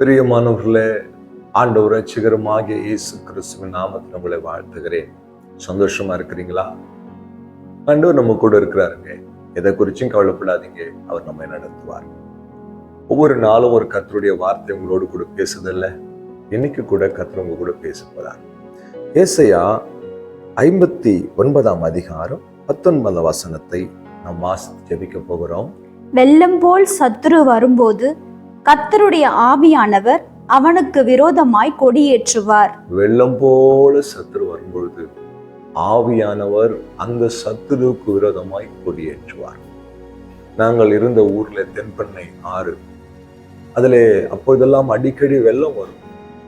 பிரியமானவர்களே, ஆண்டவர் ரட்சகருமாகிய இயேசு கிறிஸ்துவின் நாமத்தில் உங்களை வாழ்த்துகிறேன். சந்தோஷமா இருக்கிறீங்களா? ஆண்டவர் நம்ம கூட இருக்கிறாருங்க. எதை குறிச்சும் கவலைப்படாதீங்க, அவர் நம்மை நடத்துவார். ஒவ்வொரு நாளும் ஒரு கர்த்தருடைய வார்த்தை உங்களோடு கூட பேசுதில்ல. இன்னைக்கு கூட கர்த்தர் உங்க கூட பேச போறார். ஏசாயா 59 அதிகாரம் 19 வசனத்தை நாம் வாசித்து ஜெபிக்க போகிறோம். வெள்ளம் போல் சத்துரு வரும்போது கர்த்தருடைய ஆவியானவர் அவனுக்கு விரோதமாய் கொடியேற்றுவார். வெள்ளம் போல சத்துரு வரும்பொழுது ஆவியானவர் அந்த சத்துருவுக்கு விரோதமாய் கொடியேற்றுவார். நாங்கள் இருந்த ஊர்ல தென்பெண்ணை ஆறு, அதிலே அப்பொழுதெல்லாம் அடிக்கடி வெள்ளம் வரும்.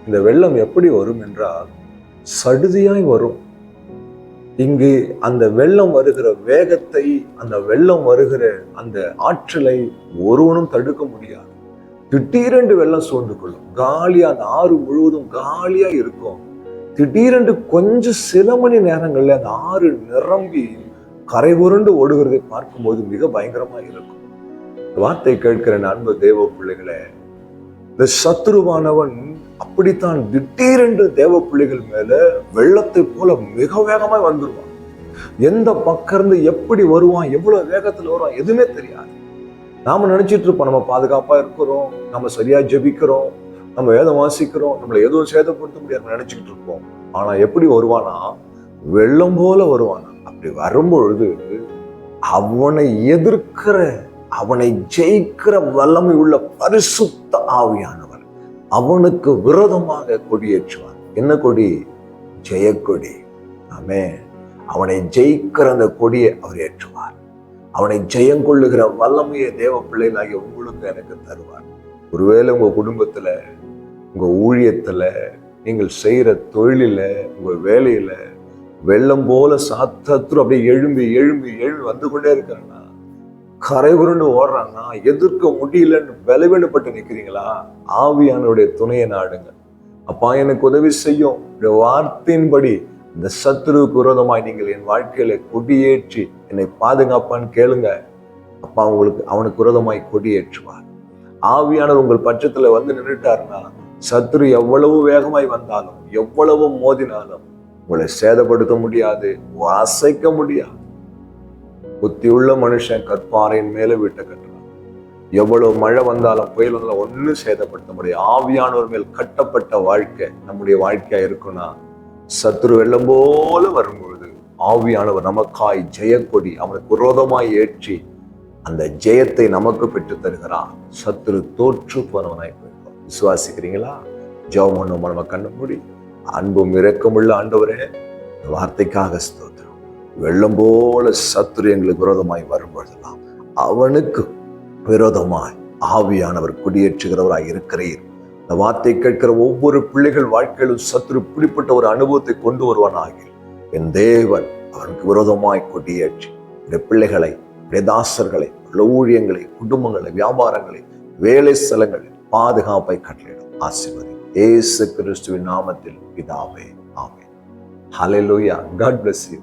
இந்த வெள்ளம் எப்படி வரும் என்றால் சடுதியாய் வரும். இங்கு அந்த வெள்ளம் வருகிற வேகத்தை, அந்த வெள்ளம் வருகிற அந்த ஆற்றலை ஒருவனும் தடுக்க முடியாது. திடீரென்று வெள்ளம் சூழ்ந்து கொள்ளும். காலியா, அந்த ஆறு முழுவதும் காலியா இருக்கும். திடீரென்று கொஞ்சம் சில மணி நேரங்கள்ல அந்த ஆறு நிரம்பி கரை புரண்டு ஓடுகிறதை பார்க்கும்போது மிக பயங்கரமா இருக்கும். வார்த்தை கேட்கிற அன்பு தேவ பிள்ளைகளே, இந்த சத்துருவானவன் அப்படித்தான் திடீரென்று தேவ பிள்ளைகள் மேல வெள்ளத்தை போல மிக வேகமாய் வந்துருவான். எந்த பக்கம் இருந்து எப்படி வருவான், எவ்வளவு வேகத்துல வருவான் எதுவுமே தெரியாது. நாம நினைச்சிட்டு இருப்போம் நம்ம பாதுகாப்பா இருக்கிறோம், நம்ம சரியா ஜெபிக்கிறோம், நம்ம வேதம் வாசிக்கிறோம், நம்மளை எதுவும் சேதப்படுத்த முடியாது நினைச்சுக்கிட்டு இருப்போம். ஆனா எப்படி வருவானா, வெள்ளம் போல வருவானா. அப்படி வரும்பொழுது அவனை எதிர்க்கிற, அவனை ஜெயிக்கிற வல்லமை உள்ள பரிசுத்த ஆவியானவர் அவனுக்கு விரோதமாக கொடியேற்றுவார். என்ன கொடி? ஜெயக்கொடி. ஆமென். அவனை ஜெயிக்கிற அந்த கொடியை அவர் ஏற்றுவார். அவனை ஜெயங்கொள்ளுகிற வல்லமையை தேவ பிள்ளைகளாகிய உங்களுக்கு எனக்கு தருவார். ஒருவேளை உங்க குடும்பத்துல, உங்க ஊழியத்துல, நீங்கள் செய்யற தொழிலில, உங்க வேலையில வெள்ளம் போல சத்துரு அப்படியே எழும்பி எழும்பி எழும்பி வந்து கொண்டே இருக்கிறான்னா, கரை புரண்டு ஓடுறாங்கன்னா, எதிர்க்க முடியலன்னு பலவீனப்பட்டு நிற்கிறீங்களா? ஆவியானுடைய துணையை நாடுங்க. அப்பா எனக்கு உதவி செய்யும், வார்த்தையின்படி இந்த சத்துருவுக்கு விரோதமாய் நீங்கள் என் வாழ்க்கையில கொடியேற்றி என்னை பாதுகாப்பான்னு கேளுங்க. அப்பா அவனுக்கு விரோதமாய் கொடியேற்றுவார். ஆவியானவர் உங்கள் பட்சத்துல வந்து நின்றுட்டாருன்னா, சத்துரு எவ்வளவு வேகமாய் வந்தாலும், எவ்வளவு மோதினாலும் உங்களை சேதப்படுத்த முடியாது, அசைக்க முடியாது. புத்தியுள்ள மனுஷன் கற்பாறையின் மேல வீட்டை கட்டுறான். எவ்வளவு மழை வந்தாலும், புயல் வந்தாலும் ஒன்னும் சேதப்படுத்த முடியாது. ஆவியானவர் மேல் கட்டப்பட்ட வாழ்க்கை நம்முடைய வாழ்க்கையா இருக்குன்னா, சத்துரு வெள்ளம் போல வரும்பொழுது ஆவியானவர் நமக்காய் ஜெயக்கொடி அவனுக்கு விரோதமாய் ஏற்றி அந்த ஜெயத்தை நமக்கு பெற்று தருகிறார். சத்துரு தோற்று போனவனாய் போயிருக்கோம். விசுவாசிக்கிறீங்களா? ஜெபம் பண்ணுவோம். நம்ம கண்ண மூடி. அன்பும் இரக்கமுள்ள ஆண்டவரே, இந்த வார்த்தைக்காக ஸ்தோத்திரம். வெள்ளம் போல சத்துரு எங்களுக்கு விரோதமாய் வரும்பொழுதெல்லாம் அவனுக்கு விரோதமாய் ஆவியானவர் குடியேற்றுகிறவராய் இருக்கிறீர். இந்த வார்த்தை கேட்கிற ஒவ்வொரு பிள்ளைகள் வாழ்க்கையிலும் சத்துரு இப்படிப்பட்ட ஒரு அனுபவத்தை கொண்டு வருவானாக. என் தேவன் அவனுக்கு விரோதமாய் கொடியேற்றி இந்த பிள்ளைகளை, தாசர்களை, ஊழியங்களை, குடும்பங்களை, வியாபாரங்களை, வேலை ஸ்தலங்களை பாதுகாப்பை கட்டளையிடும். ஆசீர்வதி இயேசு கிறிஸ்துவின் நாமத்தில் பிதாவே, ஆமென். ஹல்லேலூயா. God bless you.